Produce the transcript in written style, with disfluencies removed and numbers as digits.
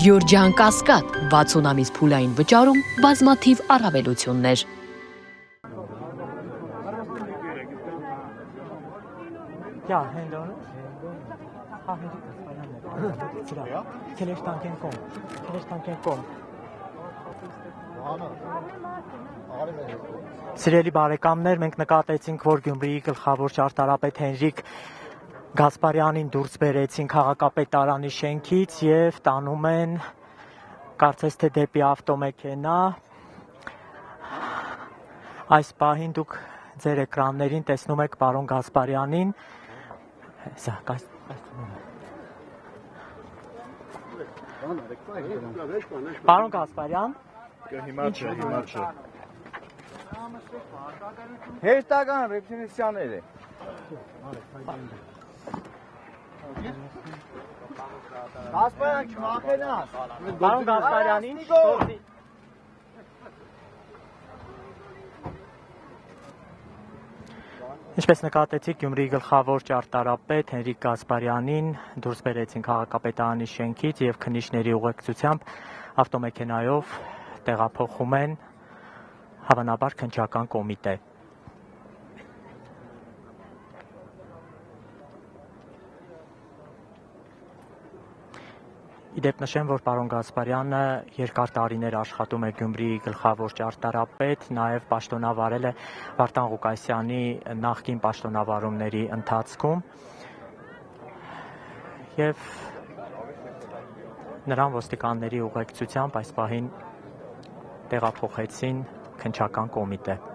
Գյորջյան Կասկադ 60 ամիս փուլային վճարում բազմաթիվ առավելություններ։ Սիրելի բարեկամներ, մենք նկատեցինք, որ Գյումրիի գլխավոր ճարտարապետ Հենրիկ Գասպարյանին դուրս բերեցին քաղաքապետարանի շենքից եւ տանում են կարծես թե դեպի ավտոմեքենա։ Այս պահին դուք ձեր էկրաններին տեսնում եք պարոն Գասպարյանին։ Պարոն Գասպարյան, հիմա չէ։ Հերթական ռեպրեսիաներ է։ Գասպարյան չմախենաս։ պարոն Գասպարյանին Ինչպես նկատեցիք, Գյումրիի գլխավոր ճարտարապետ Հենրիկ Գասպարյանին դուրս բերեցին քաղաքապետարանի շենքից եւ քննիչների ուղեկցությամբ ավտոմեքենայով տեղափոխում են հավանաբար քննչական կոմիտե։ Իդեպ նշեմ, որ պարոն Գասպարյանը երկար տարիներ աշխատում է Գյումրիի գլխավոր ճարտարապետ, նաև պաշտոնավարել է Վարդան Ղուկասյանի նախկին պաշտոնավարումների ընթացքում եւ նրան ոստիկանների ուղեկցությամբ այս պահին տեղափոխեցին քննչական կոմիտե։